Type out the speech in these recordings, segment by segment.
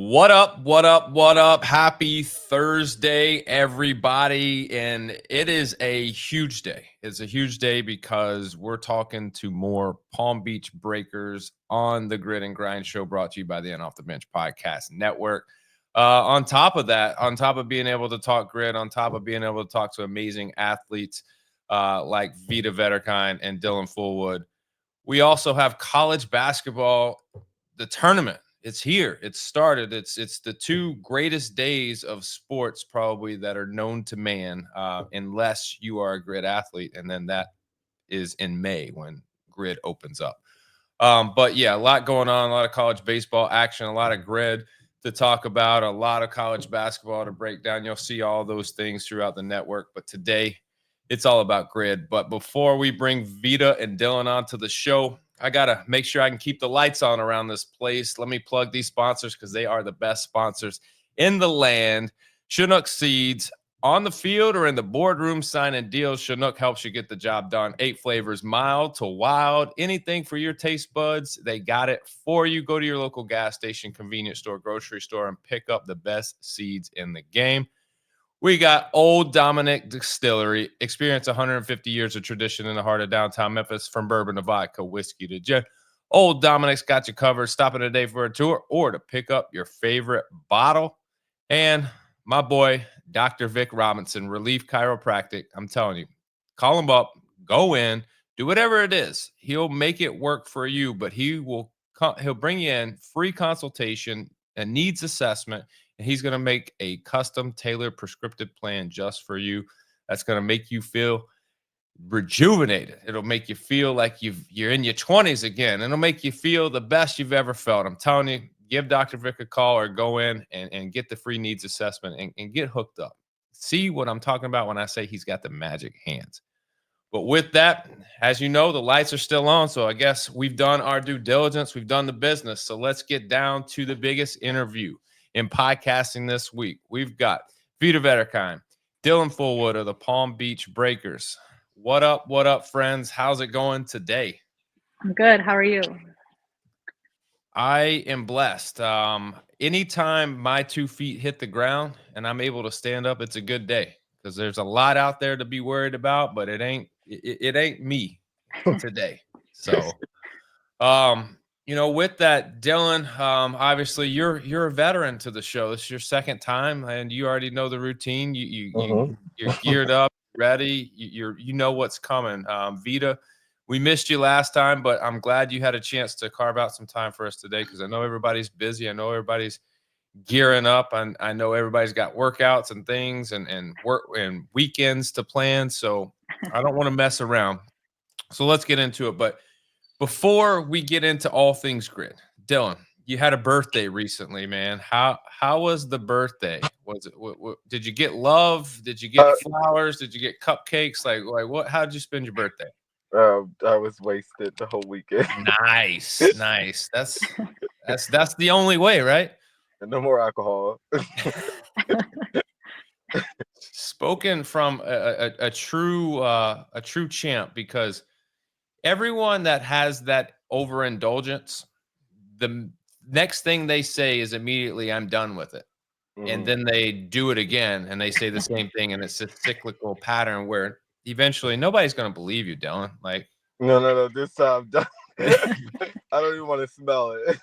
What up? What up? What up? Happy Thursday, everybody. And it is a huge day. It's a huge day because we're talking to more Palm Beach Breakers on the Grit and Grind show brought to you by the Off the Bench Podcast Network. On top of that, on top of being able to talk grit, on top of being able to talk to amazing athletes like Vida Vetterkind and Dylan Fulwood, we also have college basketball, the tournament. It's here. It's started. It's the two greatest days of sports probably that are known to man, unless you are a grit athlete, and then that is in May when grid opens up. But yeah, a lot going on, a lot of college baseball action, a lot of grid to talk about, a lot of college basketball to break down. You'll see all those things throughout the network. But today, it's all about grid. But before we bring Vida and Dylan onto the show, I got to make sure I can keep the lights on around this place. Let me plug these sponsors because they are the best sponsors in the land. Chinook Seeds. On the field or in the boardroom signing deals, Chinook helps you get the job done. 8 flavors, mild to wild. Anything for your taste buds, they got it for you. Go to your local gas station, convenience store, grocery store, and pick up the best seeds in the game. We got Old Dominick Distillery. Experience 150 years of tradition in the heart of downtown Memphis, from bourbon to vodka, whiskey to gin. Old Dominick's got you covered. Stop in today for a tour or to pick up your favorite bottle. And my boy, Dr. Vic Robinson, Relief Chiropractic. I'm telling you, call him up, go in, do whatever it is. He'll make it work for you, but he'll bring you in free consultation, a needs assessment, and he's going to make a custom tailored prescriptive plan just for you. That's going to make you feel rejuvenated. It'll make you feel like you're in your 20s again. It'll make you feel the best you've ever felt. I'm telling you, give Dr. Vic a call or go in and get the free needs assessment and get hooked up. See what I'm talking about when I say he's got the magic hands. But with that, as you know, the lights are still on. So I guess we've done our due diligence. We've done the business. So let's get down to the biggest interview in podcasting this week. We've got Vida Vetterkind, Dylan Fulwood of the Palm Beach Breakers. What up, friends? How's it going today? I'm good. How are you? I am blessed. Anytime my 2 feet hit the ground and I'm able to stand up, it's a good day because there's a lot out there to be worried about, but it ain't me today. So, with that, Dylan, obviously you're a veteran to the show. This is your second time, and you already know the routine. You're geared up, ready. You know what's coming. Vida, we missed you last time, but I'm glad you had a chance to carve out some time for us today because I know everybody's busy. I know everybody's gearing up. And I know everybody's got workouts and things and work and weekends to plan. So I don't want to mess around. So let's get into it. But before we get into all things grit, Dylan, you had a birthday recently, man. How was the birthday? Was it? Did you get love? Did you get flowers? Did you get cupcakes? Like what? How did you spend your birthday? I was wasted the whole weekend. Nice. That's the only way, right? No more alcohol. Spoken from a true champ, because everyone that has that overindulgence, the next thing they say is immediately, I'm done with it. And then they do it again and they say the same thing, and it's a cyclical pattern where eventually nobody's going to believe you, Dylan. Like, no, this time I don't even want to smell it.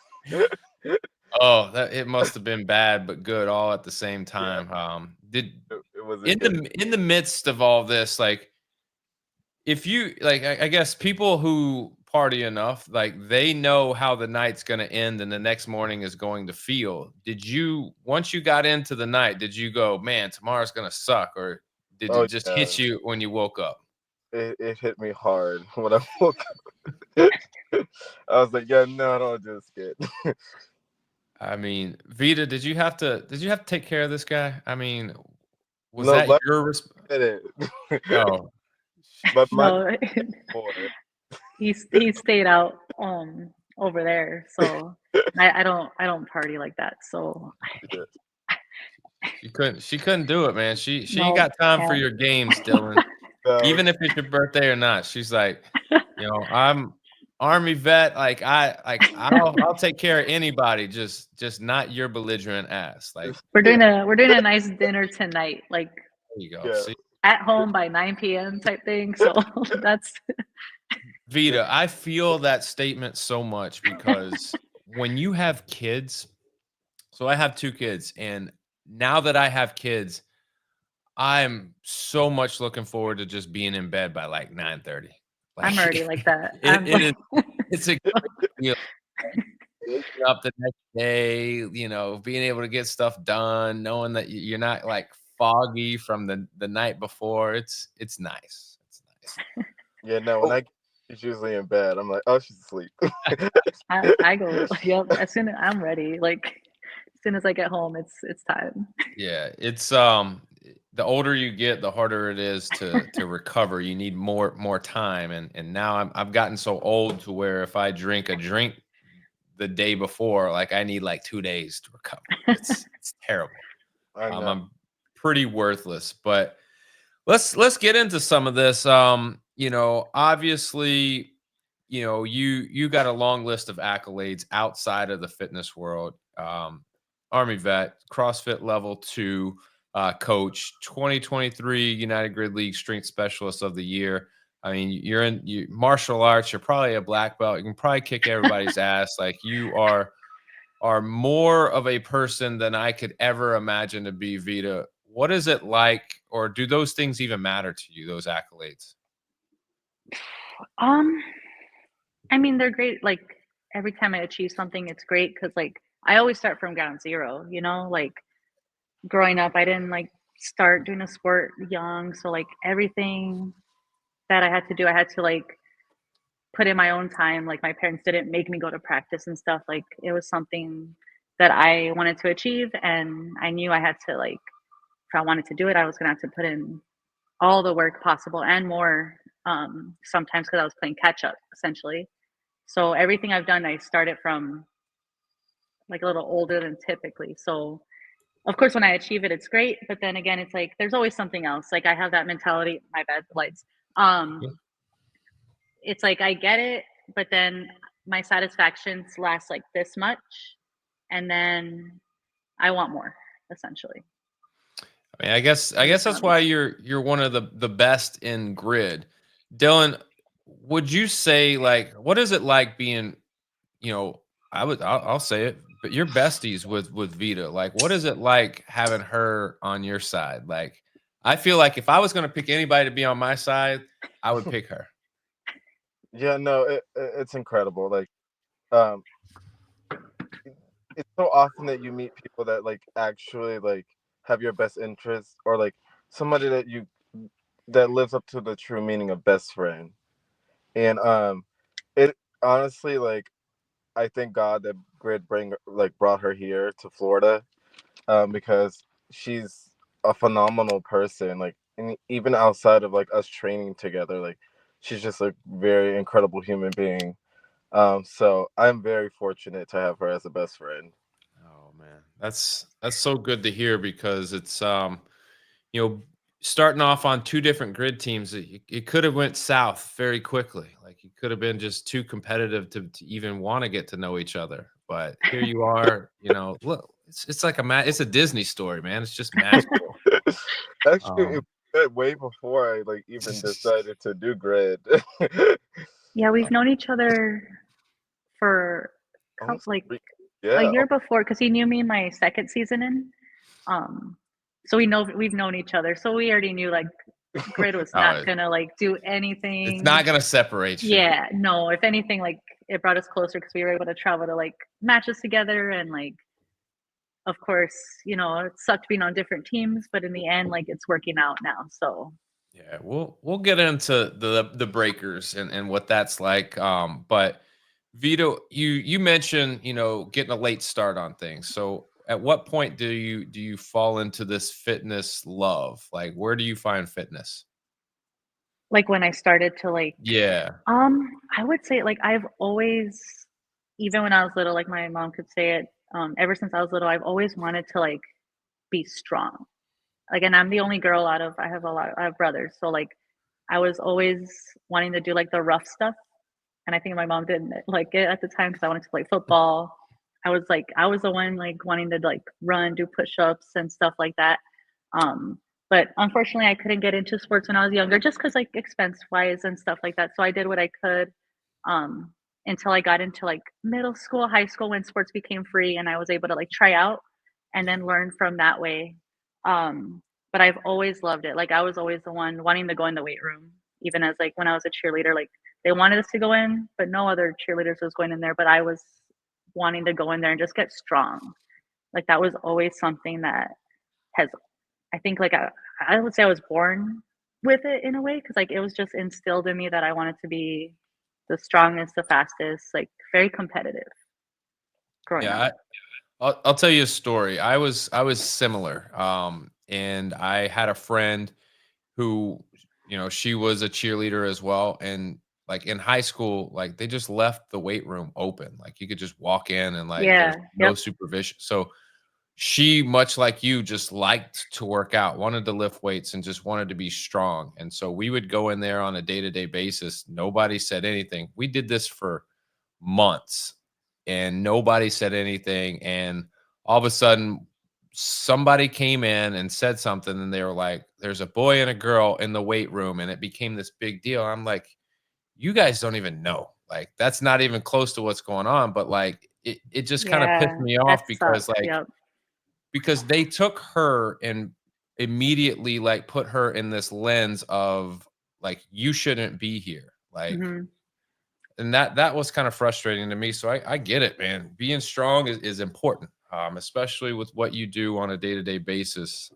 Oh, it must have been bad but good all at the same time. Yeah. It was in the midst of all this, like, if you like, I guess people who party enough, like, they know how the night's going to end and the next morning is going to feel. Once you got into the night, did you go, man, tomorrow's going to suck? Or did it just hit you when you woke up? It hit me hard when I woke up. I was like, yeah, no, I don't do this kid. I mean, Vida, did you have to take care of this guy? I mean, was that your responsibility? No. But no, he stayed out over there, so I don't party like that. So she couldn't do it, man. She ain't got time for your games, Dylan. Even if it's your birthday or not, she's like, I'm Army vet, I'll take care of anybody, just not your belligerent ass. Like, We're doing a nice dinner tonight, like there you go. Yeah. See, at home by 9 p.m. type thing. So that's Vida, I feel that statement so much because when you have kids, so I have 2 kids, and now that I have kids, I'm so much looking forward to just being in bed by like 9:30. I'm Like already like that. it is it's a great feeling. Waking up the next day, being able to get stuff done, knowing that you're not like foggy from the night before. It's nice. It's nice. Yeah, no, when she's usually in bed, I'm like, oh, she's asleep. I go, yep, as soon as I'm ready, like as soon as I get home, it's time. Yeah, it's the older you get, the harder it is to recover. You need more time, and now I've gotten so old to where if I drink a drink the day before, like I need like 2 days to recover. It's terrible. I know. I'm pretty worthless, but let's get into some of this. Obviously, you got a long list of accolades outside of the fitness world. Army vet, CrossFit level 2 coach, 2023 United Grid League Strength Specialist of the Year. I mean, you're in martial arts. You're probably a black belt. You can probably kick everybody's ass. Like you are more of a person than I could ever imagine to be, Vida. What is it like, or do those things even matter to you, those accolades? Um, I mean, they're great. Like every time I achieve something, it's great because like I always start from ground zero, like growing up, I didn't like start doing a sport young. So like everything that I had to do, I had to like put in my own time. Like my parents didn't make me go to practice and stuff. Like it was something that I wanted to achieve, and I knew I had to like, if I wanted to do it, I was gonna have to put in all the work possible and more. Sometimes because I was playing catch up essentially. So everything I've done, I started from like a little older than typically. So of course, when I achieve it, it's great. But then again, it's like there's always something else. Like I have that mentality. My bad, the lights. It's like I get it, but then my satisfactions last like this much, and then I want more, essentially. I mean, I guess that's why you're one of the best in grid. Dylan, would you say like what is it like being, I'll say it, but you're besties with Vida. Like, what is it like having her on your side? Like, I feel like if I was gonna pick anybody to be on my side, I would pick her. Yeah, no, it's incredible. Like, um, it's so often that you meet people that like actually like have your best interests, or like somebody that lives up to the true meaning of best friend. And it honestly, like, I thank God that Grid brought her here to Florida, because she's a phenomenal person. Like, and even outside of like us training together, like she's just a very incredible human being. So I'm very fortunate to have her as a best friend. Oh man, that's so good to hear because it's you know starting off on 2 different grid teams, it could have went south very quickly. Like it could have been just too competitive to even want to get to know each other. But here you are, look, it's like it's a Disney story, man. It's just magical. Actually, it was way before I like even decided to do Grid. Yeah, we've known each other for Almost like a yeah. year before, because he knew me in my second season in. So we've known each other. So we already knew like Grid was not gonna like do anything. It's not gonna separate you. Yeah, no. If anything, like it brought us closer because we were able to travel to like matches together, and like, of course, it sucked being on different teams, but in the end, like it's working out now. So yeah, we'll get into the breakers and what that's like. But Vito, you mentioned getting a late start on things. So at what point do you fall into this fitness love? Like where do you find fitness? like when I started to like, Yeah. I would say like I've always, even when I was little, like my mom could say it. Ever since I was little, I've always wanted to like be strong. Like, and I'm the only girl I have brothers. So like I was always wanting to do like the rough stuff. and I think my mom didn't like it at the time because I wanted to play football. I was the one like wanting to like run, do push-ups and stuff like that. But unfortunately, I couldn't get into sports when I was younger, just because like expense wise and stuff like that. So I did what I could um, until I got into like middle school, high school, when sports became free, and I was able to like try out and then learn from that way. But I've always loved it. Like I was always the one wanting to go in the weight room, even as like when I was a cheerleader. Like they wanted us to go in, but no other cheerleaders was going in there. But I was wanting to go in there and just get strong. Like that was always something that has, I think, like I would say I was born with it in a way, because like it was just instilled in me that I wanted to be the strongest, the fastest, like very competitive growing up. Yeah, I'll tell you a story. I was similar. And I had a friend who, she was a cheerleader as well. And like in high school, like they just left the weight room open. Like you could just walk in and like there's Yeah. no Yep. supervision. So she, much like you, just liked to work out, wanted to lift weights, and just wanted to be strong. And so we would go in there on a day-to-day basis. Nobody said anything. We did this for months and nobody said anything. And all of a sudden, somebody came in and said something, and they were like, there's a boy and a girl in the weight room. And it became this big deal. I'm like, you guys don't even know. Like, that's not even close to what's going on. But like, it just kind of pissed Yeah. me That off because sucks. like, Yep. because they took her and immediately like put her in this lens of like, you shouldn't be here. Like, Hmm. and that was kind of frustrating to me. So I get it, man. Being strong is important, especially with what you do on a day-to-day basis.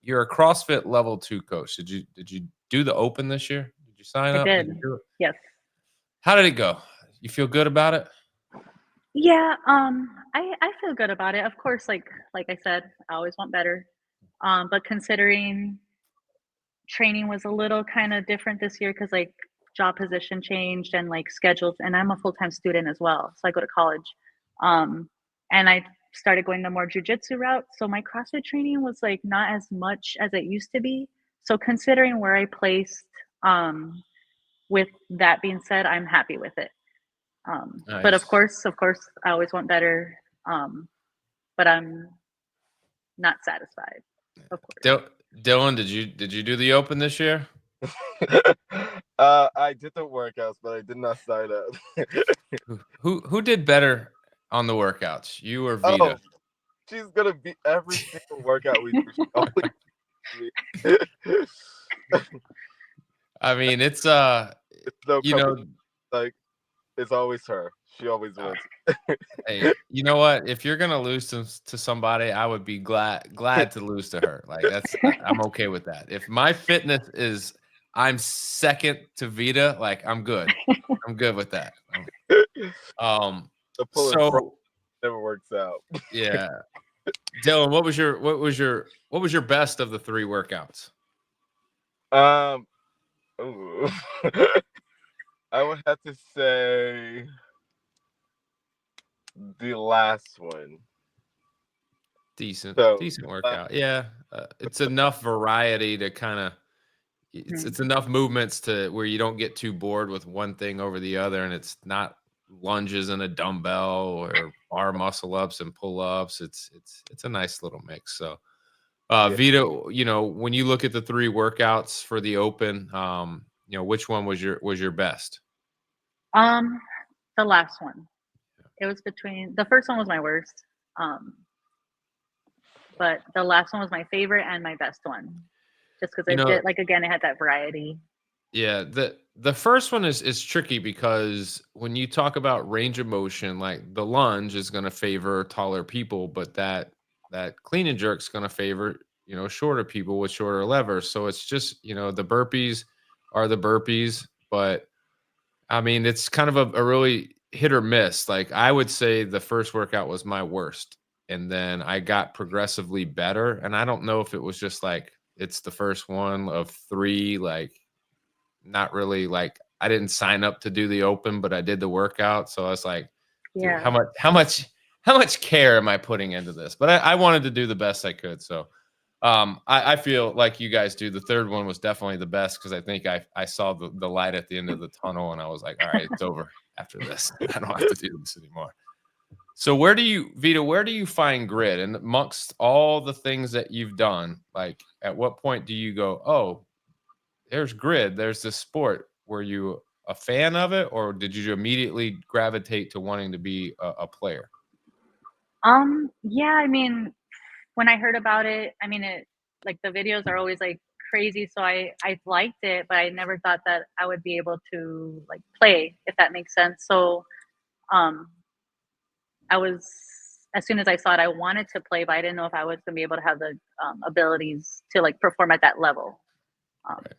You're a CrossFit level 2 coach. Did you do the open this year? Did you sign I up? Did did. you do it? Yes. How did it go? You feel good about it? Yeah. I feel good about it. Of course, like I said, I always want better. But considering training was a little kind of different this year because like job position changed and like schedules, and I'm a full-time student as well, so I go to college. And I started going the more jujitsu route, so my CrossFit training was like not as much as it used to be. So considering where I placed, with that being said, I'm happy with it. But Nice. of course I always want better. um, but I'm not satisfied, of course. Dylan, did you do the open this year? I did the workouts, but I did not sign up. Who did better on the workouts, you or Oh, Vida? she's gonna be every single workout we do. She always me. I mean, it's It's no you company. know, Like it's always her. She always uh, wins. hey, you know what? If you're gonna lose to somebody, I would be glad to lose to her. Like I'm okay with that. If my fitness is I'm second to Vida, like I'm good. I'm good with that. Um, The pulling front so never works out. yeah, Dylan, what was your best of the 3 workouts? Um, ooh. I would have to say the last one. Decent, So decent workout. Yeah, it's enough variety to kind of it's enough movements to where you don't get too bored with one thing over the other, and it's not lunges and a dumbbell or bar muscle ups and pull ups. It's a nice little mix. So, yeah. Vita, when you look at the 3 workouts for the open, which one was your best? um the last one, it was between, the first one was my worst, um but the last one was my favorite and my best one, just because You it know, did, like, again, it had that variety. Yeah, the first one is tricky because when you talk about range of motion, like the lunge is going to favor taller people, but that clean and jerk is going to favor shorter people with shorter levers. So it's just the burpees are the burpees, but I mean it's kind of a really hit or miss. Like I would say the first workout was my worst, and then I got progressively better. And I don't know if it was just like it's the first one of 3, like not really like I didn't sign up to do the open, but I did the workout. So I was like, dude, Yeah. how much care am I putting into this? But I wanted to do the best I could. So I feel like you guys do. The third one was definitely the best because I think I saw the light at the end of the tunnel and I was like, all right, it's over after this. I don't have to do this anymore. So Vita, where do you find grit? And amongst all the things that you've done, like at what point do you go, oh, there's grit, there's this sport? Were you a fan of it, or did you immediately gravitate to wanting to be a player? Yeah, I mean, when I heard about it, I mean, it like the videos are always like crazy, so I liked it, but I never thought that I would be able to like play, if that makes sense. So, um, I was as soon as I saw it, I wanted to play, but I didn't know if I was gonna be able to have the abilities to like perform at that level. Um, Right.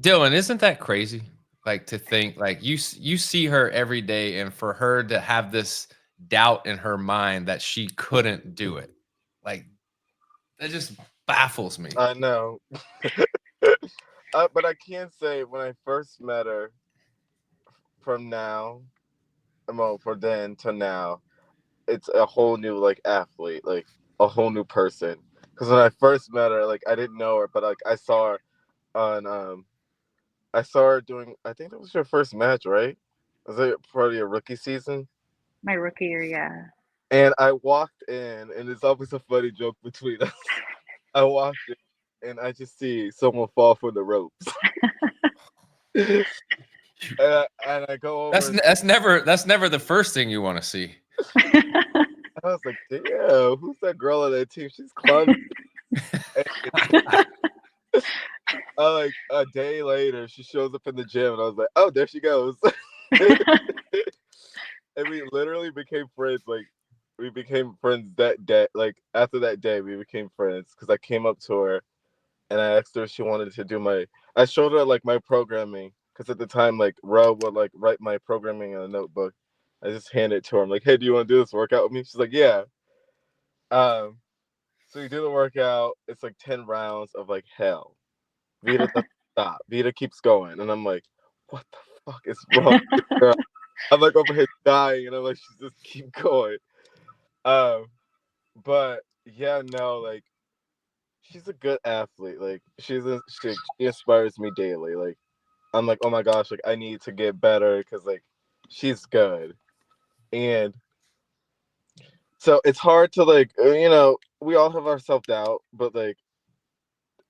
Dylan, isn't that crazy? Like to think like you see her every day, and for her to have this doubt in her mind that she couldn't do it, like that just baffles me. I know. But I can say when I first met her, from now, well, for then to now, it's a whole new like athlete, like a whole new person. Because when I first met her, like I didn't know her, but like I saw her on I saw her doing. I think that was your first match, right? Was it part of your rookie season? my rookie year, yeah. And I walked in, and it's always a funny joke between us. I walked in, and I just see someone fall from the ropes, and I go over. That's never the first thing you want to see. I was like, "Damn, who's that girl on that team? She's clumsy." Like a day later, she shows up in the gym, and I was like, "Oh, there she goes." And we literally became friends. Like we became friends that day. Like after that day, we became friends because I came up to her and I asked her if she wanted to do my. I showed her like my programming because at the time, like Rob would like write my programming in a notebook. I just handed it to her. I'm like, "Hey, do you want to do this workout with me?" She's like, "Yeah." Um, so we do the workout. It's like 10 rounds of like hell. Vida doesn't stop. Vida keeps going, and I'm like, "What the fuck is wrong with this girl?" I'm like over here dying, and I'm like, "She just keep going." Um, but yeah, no, like she's a good athlete. Like she inspires me daily. Like I'm like, oh my gosh, like I need to get better because like she's good, and so it's hard to like we all have our self doubt, but like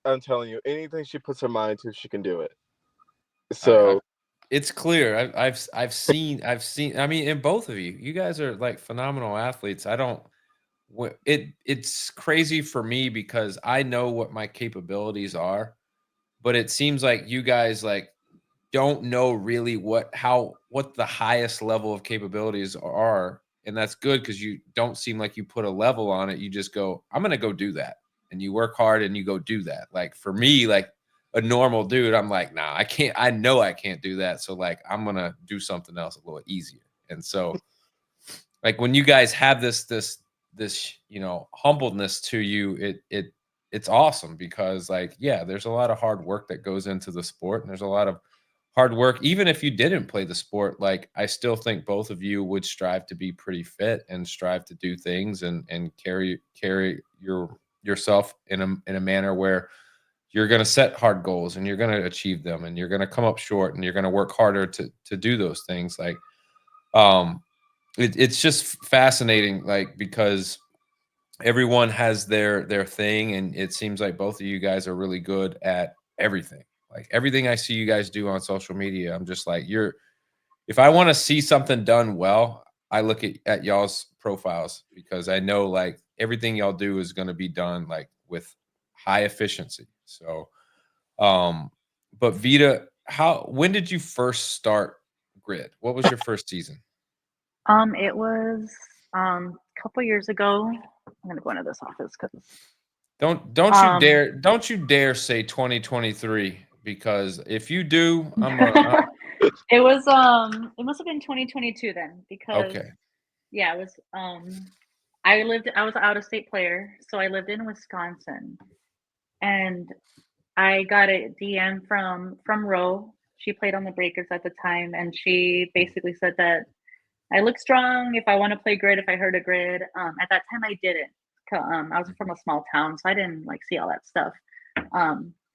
I'm telling you, anything she puts her mind to, she can do it. I So it's clear. I've seen. I mean, in both of you guys are like phenomenal athletes. I don't. It's crazy for me because I know what my capabilities are, but it seems like you guys like don't know really what the highest level of capabilities are, and that's good because you don't seem like you put a level on it. You just go, I'm gonna go do that, and you work hard and you go do that. Like for me, like a normal dude, I'm like, nah, I can't. I know I can't do that, so like I'm gonna do something else a little easier. And so like when you guys have this humbleness to you, it's awesome because like yeah, there's a lot of hard work that goes into the sport, and there's a lot of hard work even if you didn't play the sport. Like I still think both of you would strive to be pretty fit and strive to do things and carry yourself in a manner where you're going to set hard goals and you're going to achieve them and you're going to come up short and you're going to work harder to do those things. Like um it's just fascinating, like because everyone has their thing, and it seems like both of you guys are really good at everything. Like everything I see you guys do on social media, I'm just like, you're. If I want to see something done well, I look at y'all's profiles because I know like everything y'all do is going to be done like with high efficiency. So, um, but Vita, when did you first start Grid? What was your first season? It was a couple years ago. I'm gonna go into this office because um Don't you dare say 2023 because if you do, I'm a it must have been 2022 then because okay. yeah, it was I was an out of state player, so I lived in Wisconsin and I got a DM from Ro. She played on the Breakers at the time and she basically said that I look strong if I want to play grid if I heard a grid. At that time I didn't. I was from a small town, so I didn't like see all that stuff.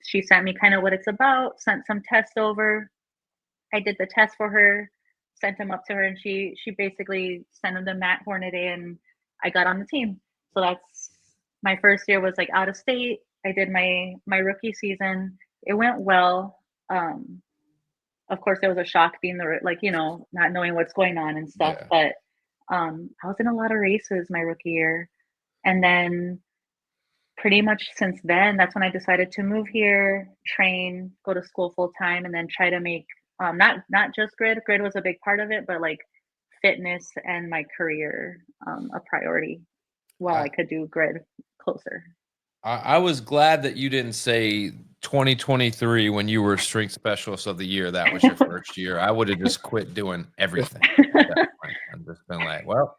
She sent me kind of what it's about, sent some tests over. I did the test for her, sent them up to her, and she basically sent them to Matt Hornaday, and I got on the team. So that's my first year was like out of state. I did my rookie season. It went well. Of course, it was a shock being the like not knowing what's going on and stuff. Yeah. But I was in a lot of races my rookie year, and then pretty much since then, that's when I decided to move here, train, go to school full time, and then try to make not just grid. Grid was a big part of it, but like fitness and my career a priority while I could do grid closer. I was glad that you didn't say 2023 when you were strength specialist of the year. That was your first year. I would have just quit doing everything at that point. I've just been like, well,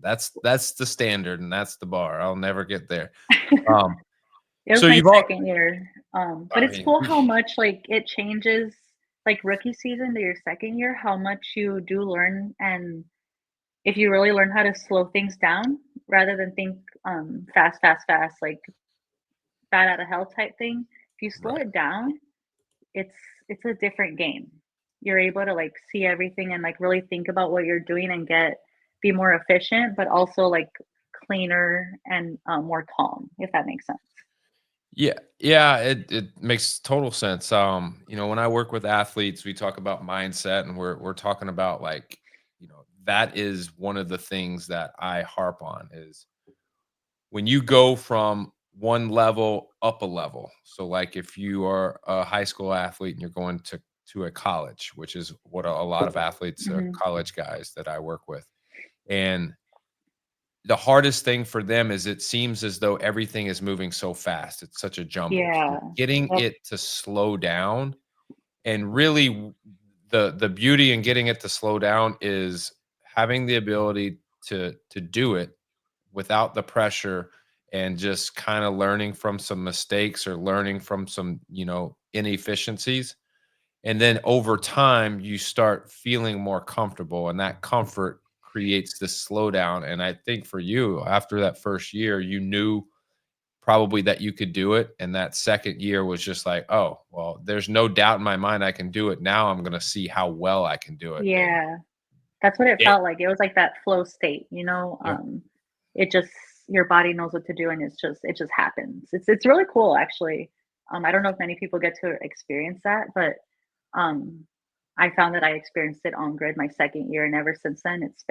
that's the standard and that's the bar. I'll never get there. It was So my you've all, second year. But I it's mean, cool how much like it changes like rookie season to your second year, how much you do learn, and if you really learn how to slow things down rather than think fast, like bat out of hell type thing. If you slow Right. it down, it's a different game. You're able to like see everything and like really think about what you're doing and be more efficient, but also like cleaner and more calm, if that makes sense. Yeah, it makes total sense. When I work with athletes, we talk about mindset, and we're talking about like, that is one of the things that I harp on is when you go from one level up a level. So like if you are a high school athlete and you're going to a college, which is what a lot of athletes are, Mhm. college guys that I work with. And the hardest thing for them is it seems as though everything is moving so fast. It's such a jumble. So Yeah. getting Yep. it to slow down, and really the beauty in getting it to slow down is having the ability to do it without the pressure, and just kind of learning from some mistakes or learning from some, inefficiencies. And then over time, you start feeling more comfortable, and that comfort creates this slowdown. And I think for you, after that first year, you knew probably that you could do it. And that second year was just like, oh, well, there's no doubt in my mind I can do it. Now I'm going to see how well I can do it. And Yeah. That's what it it, felt like. It was like that flow state, yep. It just your body knows what to do and it just happens. It's really cool actually. I don't know if many people get to experience that, but I found that I experienced it on grid my second year, and ever since then it's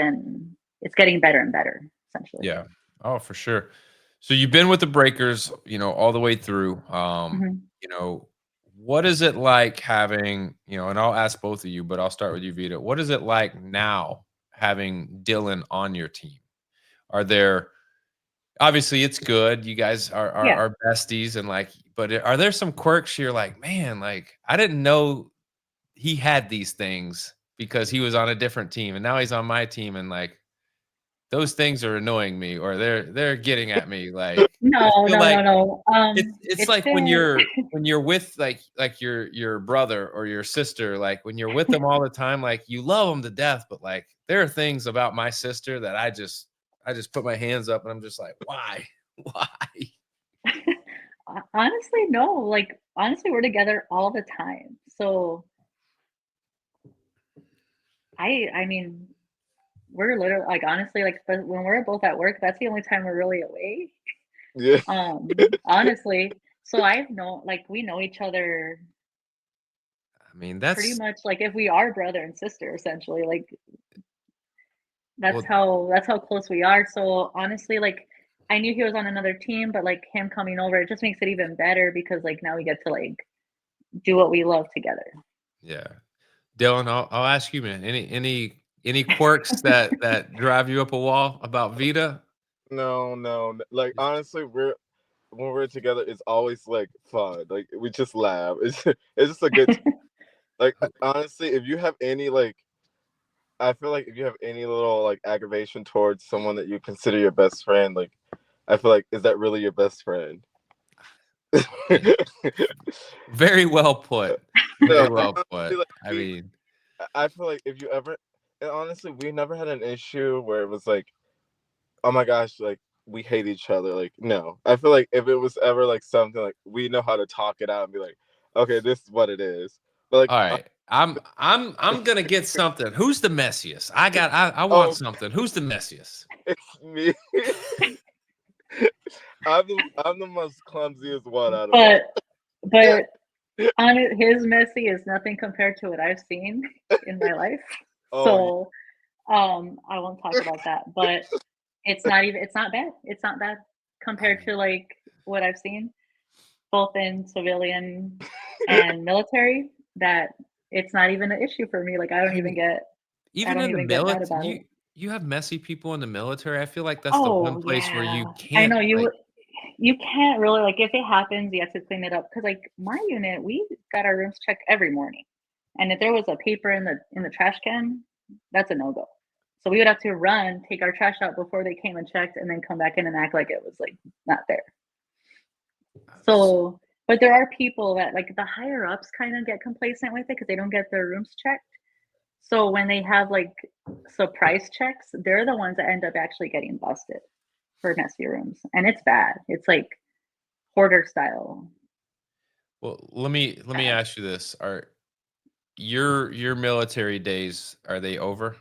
getting better and better essentially. Yeah. Oh, for sure. So you've been with the Breakers, all the way through. Mhm. What is it like having, and I'll ask both of you, but I'll start with you, Vida. What is it like now having Dylan on your team? Are there, obviously it's good. You guys Yeah. are besties, and like, but are there some quirks you're like, man, like I didn't know he had these things because he was on a different team and now he's on my team, and like those things are annoying me, or they're getting at me. Like I No, feel no, no, like no. it's It's like been when you're with like your brother or your sister, like when you're with them all the time, like you love them to death, but like there are things about my sister that I just put my hands up and I'm just like, why? Why? honestly, no. Like honestly, we're together all the time. So I mean, we're literally like honestly, like when we're both at work, that's the only time we're really away. Yeah. Honestly. So I've known like we know each other I mean, pretty that's much like if we are brother and sister essentially. Like well, that's how close we are. So honestly, like I knew he was on another team, but like him coming over, it just makes it even better because like now we get to like do what we love together. yeah. Dylan, I'll ask you, man. Any quirks that drive you up a wall about Vida? No, no. Like honestly, when we're together, it's always like fun. Like we just laugh. It's just a good. Like honestly, if you have any like, I feel like if you have any little like aggravation towards someone that you consider your best friend, like I feel like is that really your best friend? Very well put. No, Very well honestly, put. like I mean, I feel like if you ever, and honestly, we never had an issue where it was like, oh my gosh, like we hate each other. Like, no. I feel like if it was ever like something like we know how to talk it out and be like, okay, this is what it is. But like, All right. I'm gonna get something. Who's the messiest? I want oh, something. Who's the messiest? it's me. I'm the most clumsiest one out of all. But on it, his messy is nothing compared to what I've seen in my life. Oh, So I won't talk about that. But it's not bad. It's not bad compared to like what I've seen, both in civilian and military, that it's not even an issue for me. Like I I don't even mean, get even in the get mad about military, it. you have messy people in the military. I feel like that's the one Oh place where you yeah. I can't know like. you can't really like if it happens, you have to clean it up. Cause like my unit, we got our rooms checked every morning. And if there was a paper in the trash can, that's a no-go. So we would have to run, take our trash out before they came and checked, and then come back in and act like it was like not there. So, but there are people that like the higher ups kind of get complacent with it because they don't get their rooms checked. So when they have like surprise checks, they're the ones that end up actually getting busted for messy rooms, and it's bad. It's like hoarder style. Well, let me ask you this: Are your military days, are they over?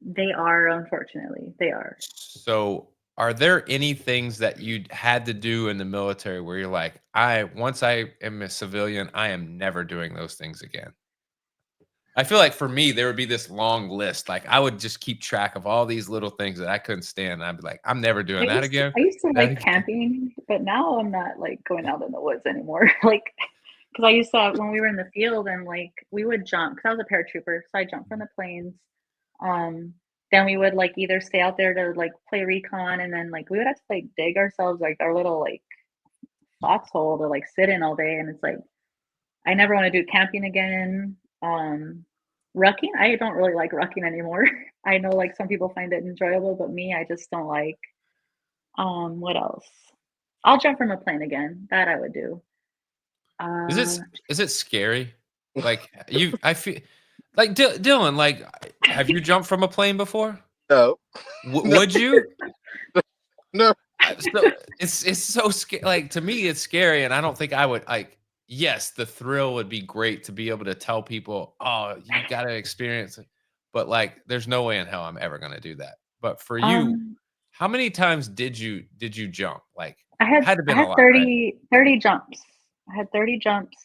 They are, unfortunately, they are. So, are there any things that you had to do in the military where you're like, I once I am a civilian, I am never doing those things again? I feel like for me, there would be this long list. Like I would just keep track of all these little things that I couldn't stand. I'd be like, I'm never doing that again. I used to That like again. camping, but now I'm not like going out in the woods anymore. Like, because I used to when we were in the field and like we would jump. Because I was a paratrooper, so I jumped from the planes. Um, then we would like either stay out there to like play recon, and then like we would have to like dig ourselves like our little like foxhole to like sit in all day. And it's like I never want to do camping again. Rucking, I don't really like rucking anymore. I know like some people find it enjoyable, but me, I just don't like. What else? I'll jump from a plane again. That I would do. Is Uh, it is it scary? Like I feel like Dylan. Like, have you jumped from a plane before? no, no, Would you? no. So it's so scary. Like to me, it's scary, and I don't think I would like. Yes, the thrill would be great to be able to tell people, "Oh, you got to experience it," but like, there's no way in hell I'm ever gonna do that. But for you, um, how many times did you jump? Like, I had had to I been a had lot, right? 30 jumps. I had 30 jumps.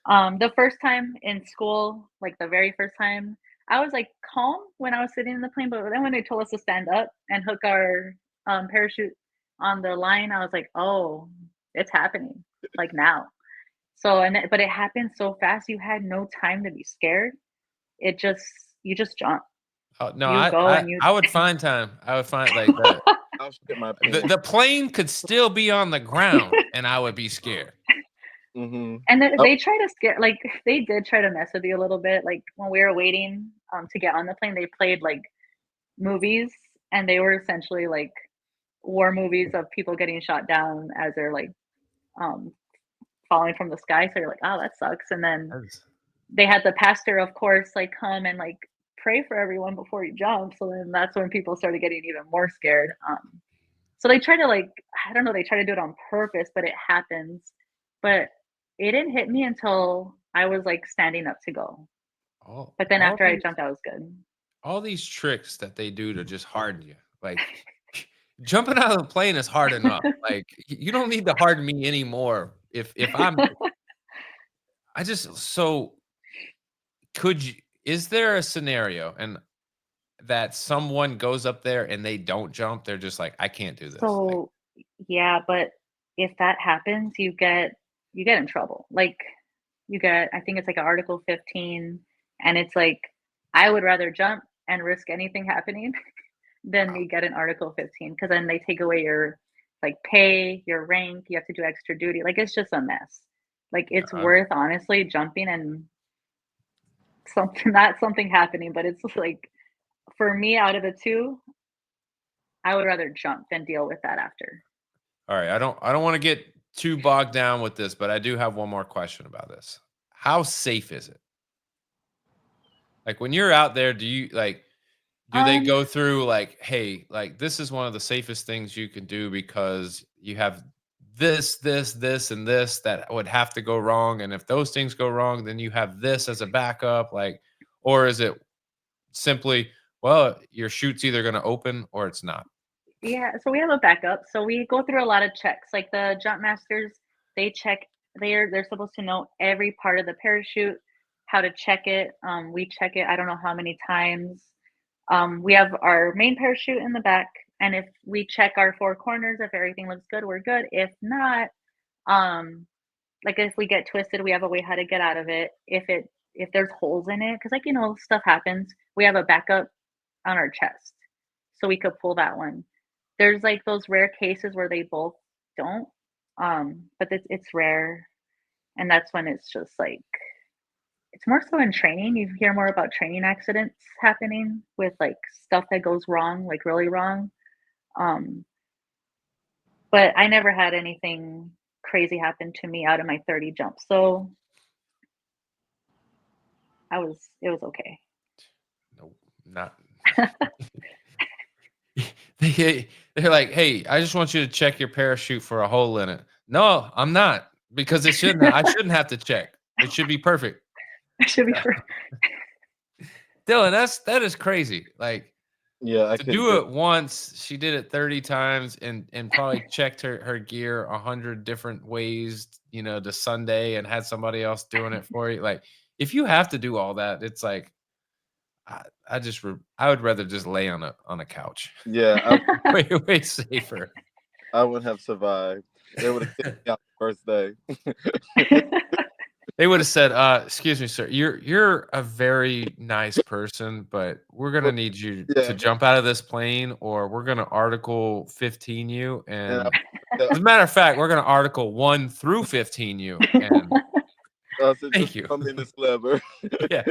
The first time in school, like the very first time, I was like calm when I was sitting in the plane, but then when they told us to stand up and hook our parachute on the line, I was like, oh, it's happening like now. So but it happened so fast, you had no time to be scared. It just you just jump. Oh, no, You go and you I would find time. I would find like I'll shit my the pants. the plane could still be on the ground, and I would be scared. Mm-hmm. and Oh, they try to scare like they did try to mess with you a little bit. Like when we were waiting to get on the plane, they played like movies, and they were essentially like war movies of people getting shot down as they're like um falling from the sky. So you're like, oh, that sucks. And then That's- they had the pastor, of course, like come and like pray for everyone before you jump. So then that's when people started getting even more scared. So they try to like, I don't know, they try to do it on purpose, but it happens. But it didn't hit me until I was like standing up to go. all But then all after I these jumped, I was good. all these tricks that they do to just harden you. Like jumping out of the plane is hard enough. Like you don't need to harden me anymore. If I just so could you is there a scenario and that someone goes up there and they don't jump, they're just like, I can't do this. Like, So yeah, but if that happens, you get in trouble. Like you get, I think it's like Article 15, and it's like I would rather jump and risk anything happening than wow. me get an Article 15 because then they take away your like pay, your rank. You have to do extra duty. Like it's just a mess. Like it's Uh, worth honestly jumping and something not something happening, but it's just like for me out of the two, I would rather jump than deal with that after. all right. I don't want to get too bogged down with this, but I do have one more question about this. How safe is it? Like when you're out there, Do they go through like, hey, like this is one of the safest things you can do because you have this, and this that would have to go wrong. And if those things go wrong, then you have this as a backup. Like, or is it simply, well, your chute's either going to open or it's not? Yeah, so we have a backup. So we go through a lot of checks. Like the jump masters, they check. They're supposed to know every part of the parachute, how to check it. We check it. I don't know how many times. We have our main parachute in the back, and if we check our four corners, if everything looks good, we're good. If not, um, like if we get twisted, we have a way how to get out of it. If there's holes in it, because like stuff happens. We have a backup on our chest, so we could pull that one. There's like those rare cases where they both don't, but it's rare, and that's when it's just like it's more so in training. You hear more about training accidents happening with like stuff that goes wrong, like really wrong. Um, but I never had anything crazy happen to me out of my 30 jumps, so it was okay. No, not. They're like, hey, I just want you to check your parachute for a hole in it. No, I'm not, because it shouldn't. I shouldn't have to check. It should be perfect. It should be for Dylan, that is crazy. Like, Yeah, I to could do it once, she did it 30 times and probably checked her gear 100 different ways, to Sunday, and had somebody else doing it for you. Like, if you have to do all that, it's like I would rather just lay on a couch. Yeah, way safer. I wouldn't have survived. They would have kicked me out the first day. They would have said, excuse me, sir, you're a very nice person, but we're gonna need you to jump out of this plane, or we're gonna Article 15 you. And as a matter of fact, we're gonna Article 1 through 15 you. And thank you. I'm in this lever. Yeah.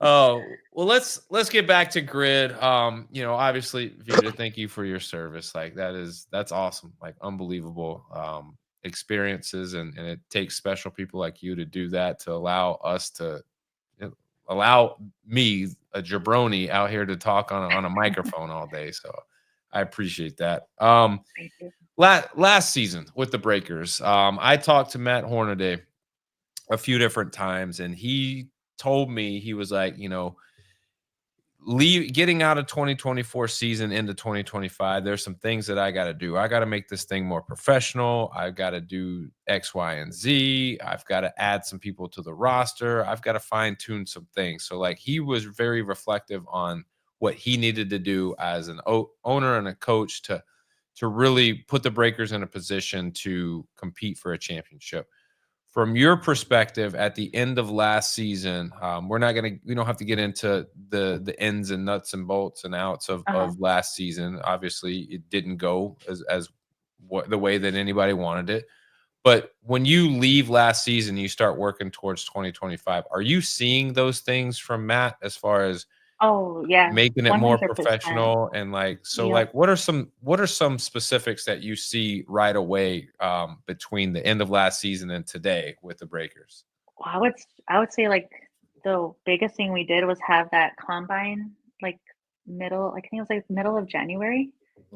Oh, well, let's get back to grid. Obviously, Vida, thank you for your service. Like that's awesome. Like unbelievable experiences, and it takes special people like you to do that, to allow us to allow me, a jabroni, out here to talk on a microphone all day. So I appreciate that. Thank you. Last season with the Breakers, I talked to Matt Hornaday a few different times, and he told me, he was like, getting out of 2024 season into 2025, there's some things that I got to do. I got to make this thing more professional. I've got to do X, Y, and Z. I've got to add some people to the roster. I've got to fine tune some things. So like, he was very reflective on what he needed to do as an owner and a coach to really put the Breakers in a position to compete for a championship. From your perspective, at the end of last season, we don't have to get into the ins and nuts and bolts and outs of last season. Obviously, it didn't go as the way that anybody wanted it. But when you leave last season, you start working towards 2025. Are you seeing those things from Matt, as far as making it more 100%. professional? And what are some specifics that you see right away between the end of last season and today with the Breakers? Well, I would say like the biggest thing we did was have that combine like I think it was like middle of January.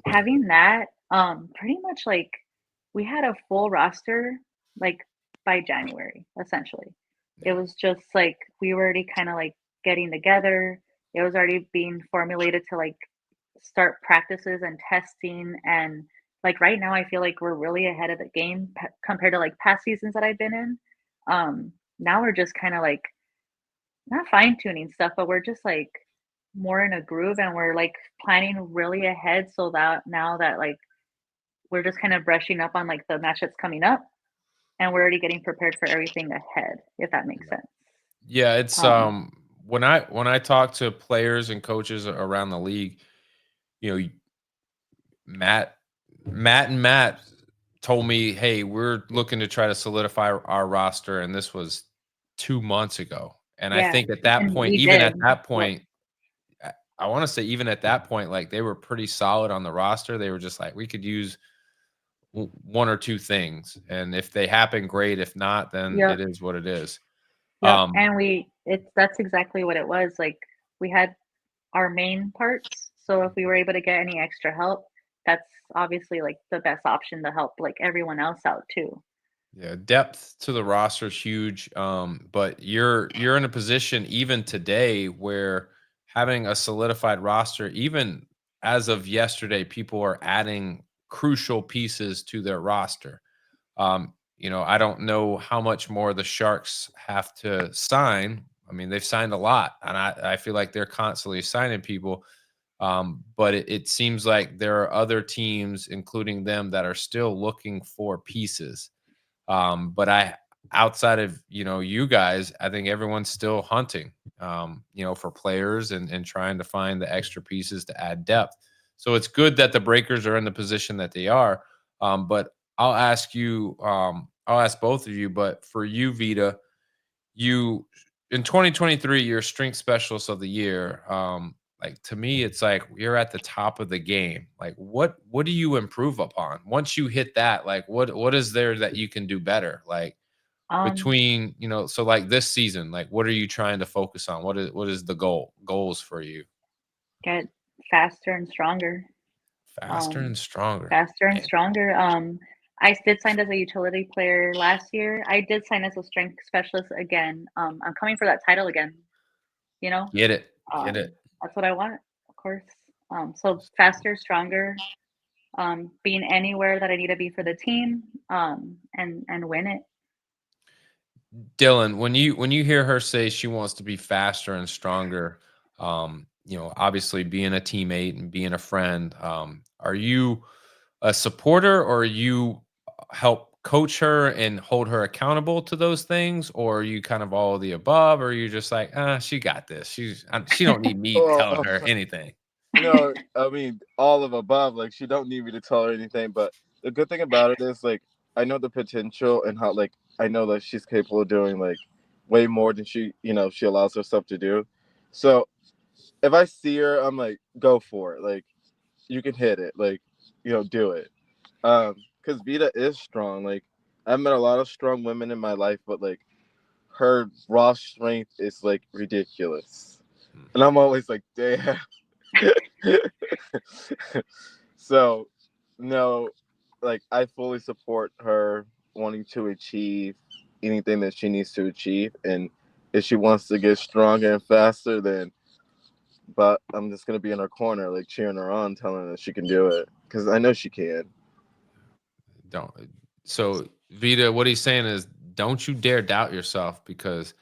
Having that, pretty much like we had a full roster like by January, essentially. It was just like we were already kind of like getting together. It was already being formulated to like start practices and testing. And like right now, I feel like we're really ahead of the game compared to like past seasons that I've been in. Now we're just kind of like not fine tuning stuff, but we're just like more in a groove, and we're like planning really ahead, so that now that like we're just kind of brushing up on like the match that's coming up, and we're already getting prepared for everything ahead, if that makes sense. Yeah, it's when I talk to players and coaches around the league, Matt told me, hey, we're looking to try to solidify our roster, and this was 2 months ago. And I think at that point, I want to say even at that point, like they were pretty solid on the roster. They were just like, we could use one or two things, and if they happen, great. If not, then it is what it is. And that's exactly what it was. Like we had our main parts. So if we were able to get any extra help, that's obviously like the best option to help like everyone else out too. Yeah, depth to the roster is huge. But you're in a position even today where having a solidified roster, even as of yesterday, people are adding crucial pieces to their roster. I don't know how much more the Sharks have to sign. I mean, they've signed a lot, and I feel like they're constantly signing people. But it seems like there are other teams, including them, that are still looking for pieces. But outside of you guys, I think everyone's still hunting, for players and trying to find the extra pieces to add depth. So it's good that the Breakers are in the position that they are. But I'll ask both of you, but for you, Vida, you in 2023, you're strength specialist of the year. Like to me, it's like you're at the top of the game. Like what do you improve upon once you hit that? Like what is there that you can do better? Like Um, between so like this season, like what are you trying to focus on? What is the goals for you? get faster and stronger. Faster Um, and stronger. Faster and Eh, stronger. I did sign as a utility player last year. I did sign as a strength specialist again. I'm coming for that title again. You know, Get it, get um, it. that's what I want, of course. So faster, stronger, being anywhere that I need to be for the team, and win it. Dylan, when you hear her say she wants to be faster and stronger, obviously being a teammate and being a friend, are you a supporter or you help coach her and hold her accountable to those things, or are you kind of all of the above, or are you just like, she got this. She don't need me telling Oh, her anything. no, I mean all of above. Like she don't need me to tell her anything. But the good thing about it is like I know the potential and how like I know that she's capable of doing like way more than she allows herself to do. So if I see her, I'm like, go for it. Like you can hit it. Like do it. Because Vita is strong. Like I've met a lot of strong women in my life, but like her raw strength is like ridiculous. And I'm always like, damn. So, no, like I fully support her wanting to achieve anything that she needs to achieve, and if she wants to get stronger and faster, then but I'm just gonna be in her corner, like cheering her on, telling her that she can do it because I know she can. Don't. So Vita, what he's saying is, don't you dare doubt yourself, because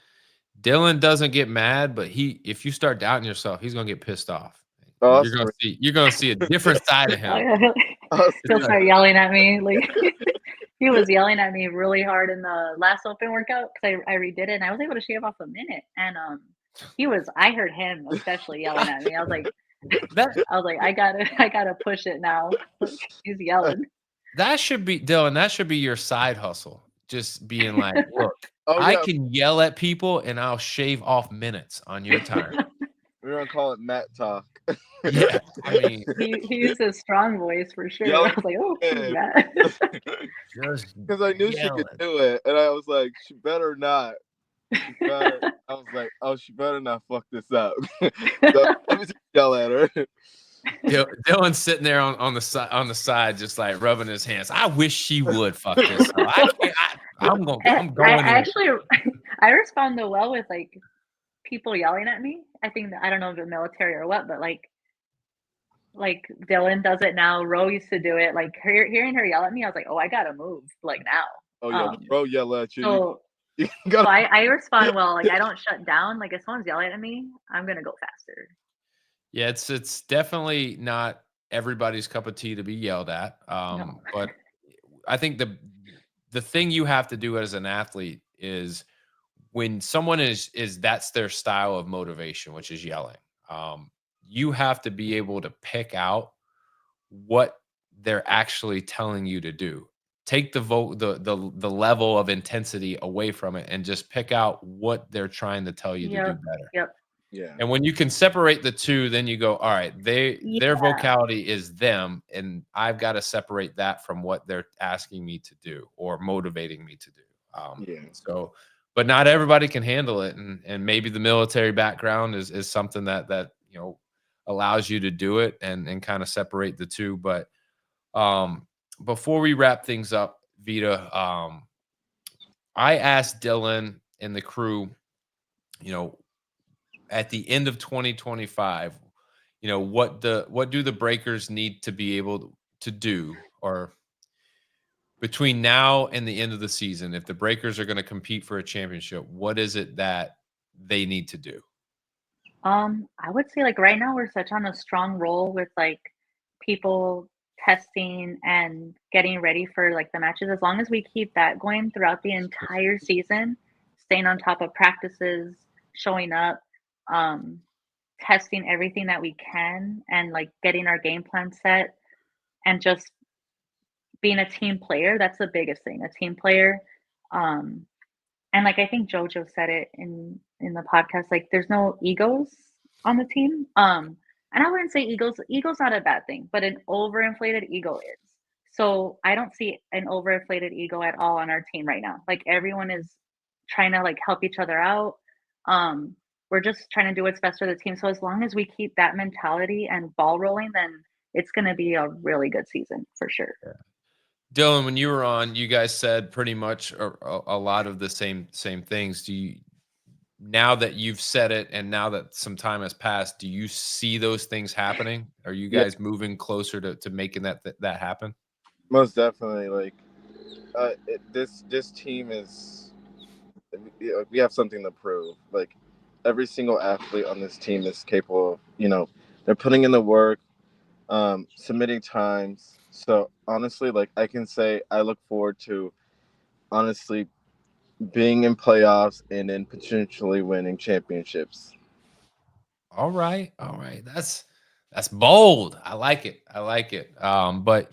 Dylan doesn't get mad, but if you start doubting yourself, he's gonna get pissed off. Oh, You're gonna see a different side of him. He'll Austin, start yelling at me. Like he was yelling at me really hard in the last open workout because I redid it and I was able to shave off a minute. And I heard him especially yelling at me. That I was like, I gotta push it now. Like, he's yelling. that should be Dylan. That should be your side hustle. Just being like, look, oh I yeah, can yell at people and I'll shave off minutes on your time. we're gonna call it Matt talk. Yeah, I mean, He used his strong voice for sure. I Yelling was like, oh, who's at that? just because I knew she could yelling. do it, and I was like, she better not. Better. I was like, oh, she better not fuck this up. So let me just yell at her. Dylan's sitting there on the side, just like rubbing his hands. I wish she would fuck this up. I can't. I'm I going in. actually I responded well with like people yelling at me. I think that I don't know if it's military or what, but like Dylan does it now. Ro used to do it. Like hearing her yell at me, I was like, oh, I gotta move like now. Oh yeah, bro, yell at you. So You so gotta. I respond well. Like I don't shut down. Like if someone's yelling at me, I'm gonna go faster. Yeah, it's definitely not everybody's cup of tea to be yelled at. No. But I think the thing you have to do as an athlete is when someone is that's their style of motivation, which is yelling. Um, you have to be able to pick out what they're actually telling you to do. Take the level of intensity away from it and just pick out what they're trying to tell you to do Yep. better. Yep. Yeah. And when you can separate the two, then you go, all right, their Yeah. vocality is them, and I've got to separate that from what they're asking me to do or motivating me to do. Yeah. So, but not everybody can handle it, and maybe the military background is something that allows you to do it and kind of separate the two. But before we wrap things up, Vida, I asked Dylan and the crew, you know, at the end of 2025, you know, what do the Breakers need to be able to do, or between now and the end of the season, if the Breakers are going to compete for a championship, what is it that they need to do? I would say like right now we're such on a strong roll with like people testing and getting ready for like the matches. As long as we keep that going throughout the entire season, staying on top of practices, showing up, um, testing everything that we can, and like getting our game plan set, and just being a team player. That's the biggest thing. A team player. Um, and like I think JoJo said it in the podcast, like there's no egos on the team. And I wouldn't say egos. Ego's not a bad thing, but an overinflated ego is. So I don't see an overinflated ego at all on our team right now. Like everyone is trying to like help each other out. We're just trying to do what's best for the team. So as long as we keep that mentality and ball rolling, then it's going to be a really good season for sure. Dylan, when you were on, you guys said pretty much a lot of the same things. Do you, now that you've said it and now that some time has passed, do you see those things happening? Are you Yeah, guys moving closer to making that happen? most definitely. Like this team is, we have something to prove. Like every single athlete on this team is capable of, they're putting in the work, submitting times. So honestly, like I can say I look forward to honestly being in playoffs and then potentially winning championships. All right, all right. That's bold. I like it. I like it. But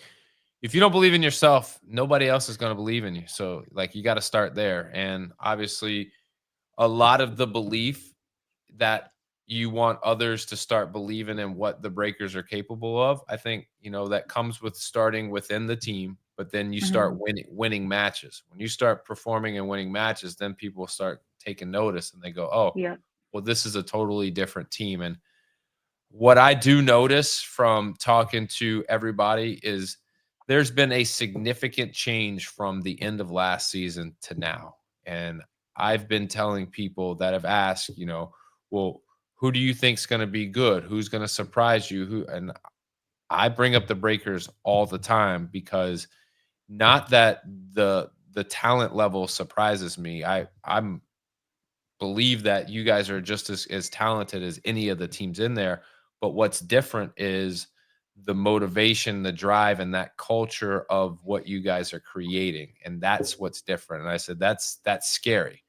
if you don't believe in yourself, nobody else is going to believe in you. So like you got to start there. And obviously, a lot of the belief that you want others to start believing in what the Breakers are capable of, I think, that comes with starting within the team, but then you start Hmm. winning matches. When you start performing and winning matches, then people start taking notice and they go, "Oh, Yeah. well, this is a totally different team." And what I do notice from talking to everybody is there's been a significant change from the end of last season to now. And I've been telling people that have asked, well, who do you think's going to be good? Who's going to surprise you? And I bring up the Breakers all the time because not that the talent level surprises me. I'm believe that you guys are just as talented as any of the teams in there. But what's different is the motivation, the drive, and that culture of what you guys are creating. And that's what's different. And I said, that's scary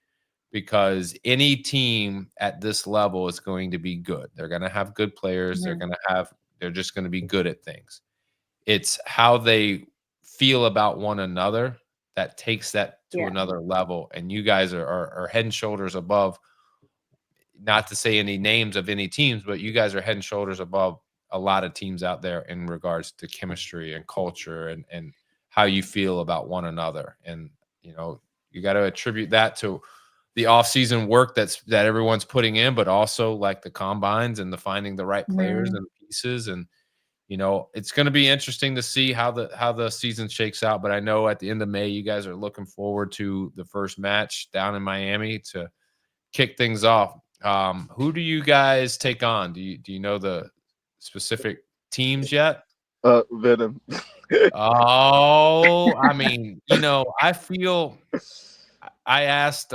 because any team at this level is going to be good. They're going to have good players. Yeah. They're just going to be good at things. It's how they feel about one another that takes that to Yeah. another level. And you guys are head and shoulders above, not to say any names of any teams, but you guys are head and shoulders above a lot of teams out there in regards to chemistry and culture and how you feel about one another. And, you got to attribute that to the off-season work that everyone's putting in, but also like the combines and the finding the right players Mhm. and pieces. And it's going to be interesting to see how the season shakes out. But I know at the end of May, you guys are looking forward to the first match down in Miami to kick things off. Who do you guys take on? Do you know the specific teams yet? Venom. Oh, I mean, I feel I asked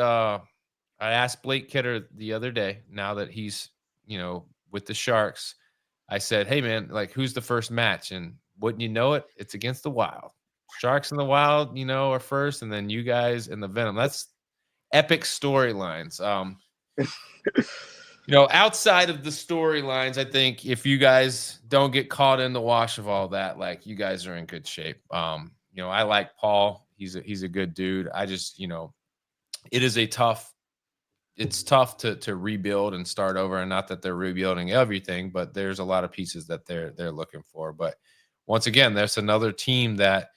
Blake Kidder the other day, now that he's, with the Sharks. I said, "Hey man, like who's the first match?" And wouldn't you know it, it's against the Wild. Sharks and the Wild, are first, and then you guys and the Venom. That's epic storylines. Outside of the storylines, I think if you guys don't get caught in the wash of all that, like you guys are in good shape. I like Paul. He's a good dude. I just, it is it's tough to rebuild and start over. And not that they're rebuilding everything, but there's a lot of pieces that they're looking for. But once again, there's another team that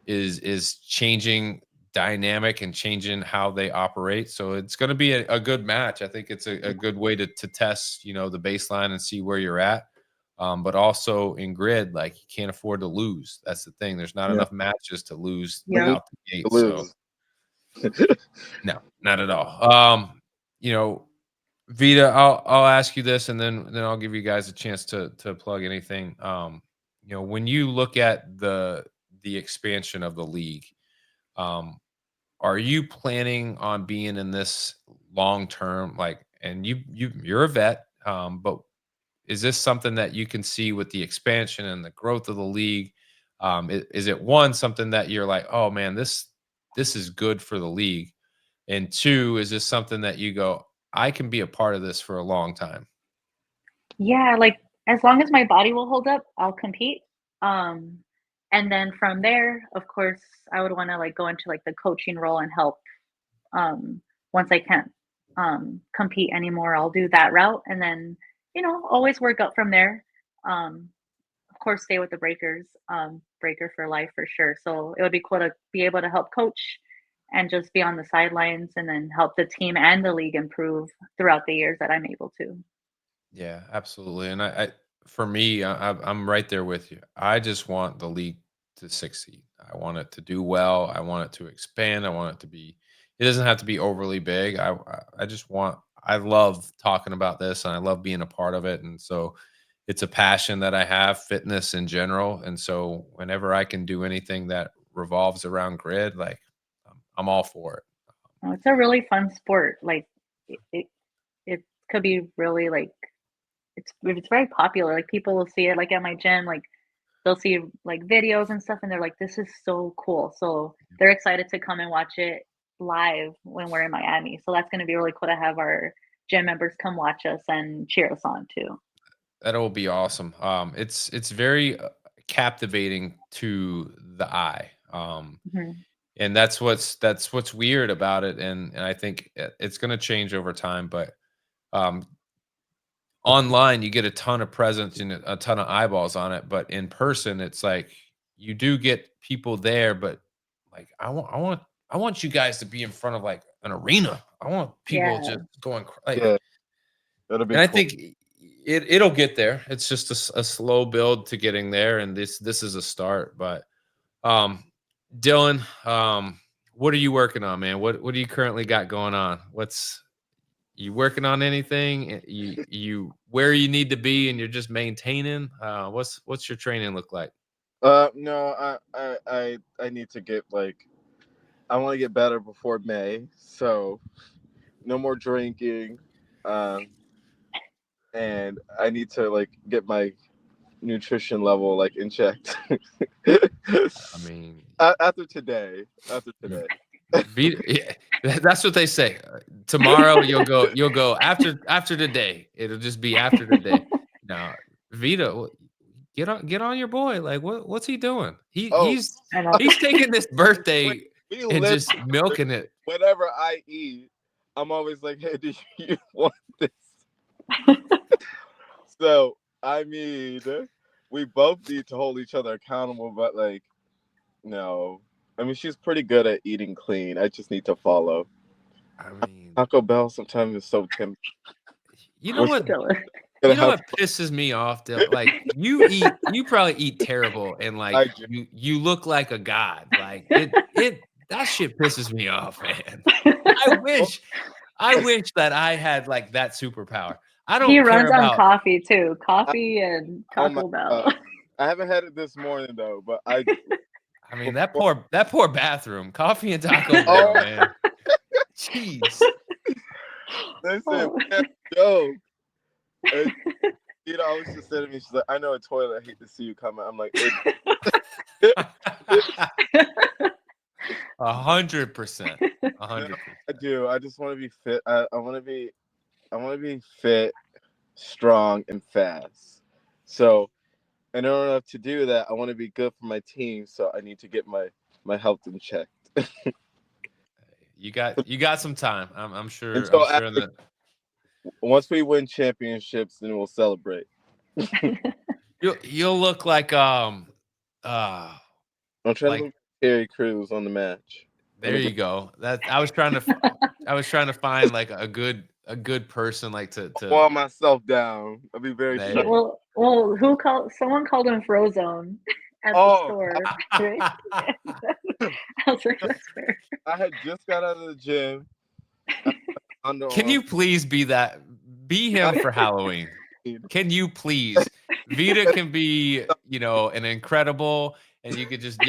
is changing dynamic and changing how they operate. So it's going to be a good match. I think it's a good way to test, the baseline and see where you're at. But also in grid, like you can't afford to lose. That's the thing. There's not enough matches to lose Yeah. out the gate. So no, not at all. You know, Vida, I'll ask you this, and then I'll give you guys a chance to plug anything. You know, when you look at the expansion of the league, um, are you planning on being in this long term? Like, and you're a vet, but is this something that you can see with the expansion and the growth of the league? Is it one something that you're like, oh man, this is good for the league? And two, is this something that you go, I can be a part of this for a long time? Yeah, like as long as my body will hold up, I'll compete. Um, and then from there, of course, I would want to like go into like the coaching role and help. Once I can't compete anymore, I'll do that route, and then always work up from there. Of course, stay with the Breakers, Breaker for life for sure. So it would be cool to be able to help coach and just be on the sidelines, and then help the team and the league improve throughout the years that I'm able to. Yeah, absolutely. And I for me, I'm right there with you. I just want the league to succeed. I want it to do well. I want it to expand. I want it to be. It doesn't have to be overly big. I just want. I love talking about this, and I love being a part of it. And so, it's a passion that I have, fitness in general. And so, whenever I can do anything that revolves around grid, like I'm all for it. It's a really fun sport. Like it, it could be really like it's very popular. Like people will see it like at my gym, like they'll see like videos and stuff, and they're like, "This is so cool." So they're excited to come and watch it live when we're in Miami. So that's going to be really cool to have our gym members come watch us and cheer us on too. That'll be awesome. It's very captivating to the eye. Mhm. And that's what's weird about it. And I think it's going to change over time. But um, online, you get a ton of presence and a ton of eyeballs on it. But in person, it's like you do get people there. But like I want you guys to be in front of like an arena. I want people Yeah. just going like. Yeah, that'll be And I cool. think it'll get there. It's just a slow build to getting there, and this is a start. But um, Dylan, what are you working on, man? What do you currently got going on? What's you working on anything? You where you need to be, and you're just maintaining. What's your training look like? No, I need to get like I want to get better before May, so no more drinking, um, and I need to like get my nutrition level like in check. I mean, After today, yeah, that's what they say. Tomorrow you'll go after today. It'll just be after today. Now, Vita, get on your boy. Like what's he doing? oh, I know. He's taking this we, birthday we and live just milking it. whatever I eat. I'm always like, hey, do you want this? So I mean, we both need to hold each other accountable, but like, no. I mean, she's pretty good at eating clean. I just need to follow. I mean, Taco Bell sometimes is so tempting. you know what? Dylan. Gonna You know have what pisses me off, Dylan? Like you probably eat terrible, and like I do. you look like a god. Like it that shit pisses me off, man. I wish I wish that I had like that superpower. I He don't care runs on about. coffee too. I, Coffee and oh my Taco Bell. god, I haven't had it this morning though, but I do. I mean Before, that poor bathroom, coffee and Taco Bell, oh, man. Jeez. they said Oh. joke. And, always just said to me, she's like, "I know a toilet. I hate to see you coming." I'm like, 100%. no, 100%. I do. I just want to be fit. I want to be. I want to be fit, strong, and fast. So, in order to do that, I want to be good for my team. So I need to get my health in check. You got some time. I'm And sure. I'm so sure in the once we win championships, then we'll celebrate. you'll look like uh I'm trying to like look like Terry Crews on the match. There you go. That I was trying to find like a good person like to Wall myself down. I'll be very there Yeah, you shocked. well, who called? Someone called him Frozone at the Oh, store, right? I was like, that's fair. I had just got out of the gym. Can you please be him for Halloween? Can you please? Vita can be, an incredible, and y'all could just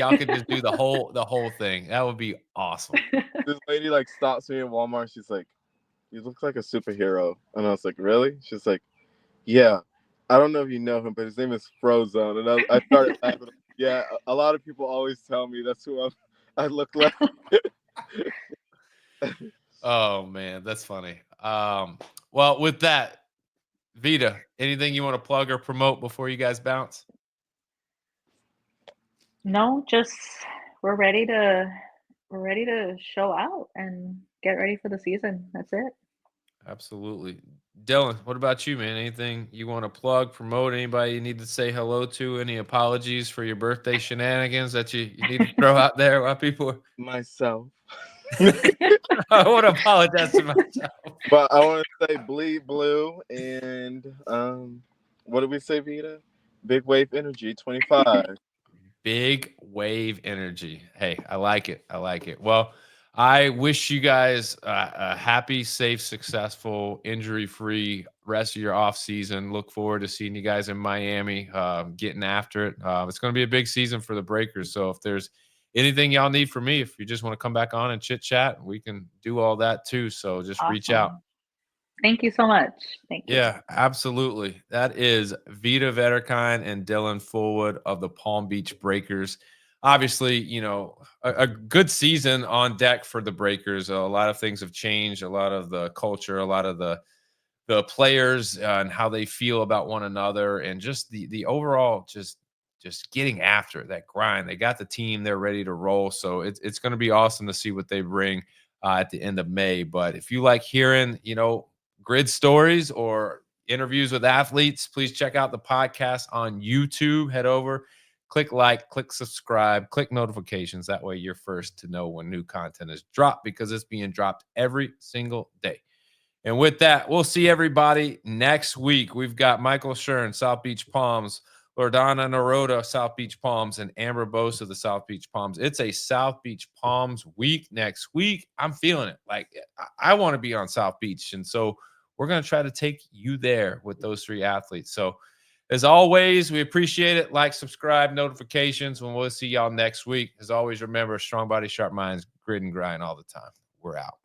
do the whole thing. That would be awesome. This lady like stops me in Walmart. She's like, "You look like a superhero," and I was like, "Really?" She's like, "Yeah, I don't know if you know him, but his name is Frozone." And I started laughing. Yeah, a lot of people always tell me that's who I look like. Oh man, that's funny. Well, with that, Vita, anything you want to plug or promote before you guys bounce? No, just we're ready to show out and get ready for the season. That's it. Absolutely. Dylan, what about you, man? Anything you want to plug, promote? Anybody you need to say hello to? Any apologies for your birthday shenanigans that you need to throw out there while people Myself. I want to apologize to myself. But I want to say bleed blue and what did we say, Vita? Big wave energy 25. Big wave energy. Hey, I like it. I like it. Well, I wish you guys a happy, safe, successful, injury-free rest of your off season. Look forward to seeing you guys in Miami, getting after it. It's going to be a big season for the Breakers. So if there's anything y'all need from me, if you just want to come back on and chit chat, we can do all that too. So just reach out. Awesome. Thank you so much. Thank you. Yeah, absolutely. That is Vida Vetterkind and Dylan Fulwood of the Palm Beach Breakers. Obviously, a good season on deck for the Breakers. A lot of things have changed. A lot of the culture, a lot of the players and how they feel about one another, and just the overall just getting after it, that grind. They got the team. They're ready to roll. So it's going to be awesome to see what they bring at the end of May. But if you like hearing, grid stories or interviews with athletes, please check out the podcast on YouTube. Head over, click like, click subscribe, click notifications. That way you're first to know when new content is dropped, because it's being dropped every single day. And with that, we'll see everybody next week. We've got Michael Shern, South Beach Palms, Lordana Naroda, South Beach Palms, and Amber Bose of the South Beach Palms. It's a South Beach Palms week next week. I'm feeling it. Like, I want to be on South Beach. And so we're going to try to take you there with those three athletes. So as always, we appreciate it. Like, subscribe, notifications, and we'll see y'all next week. As always, remember, strong body, sharp minds, grit and grind all the time. We're out.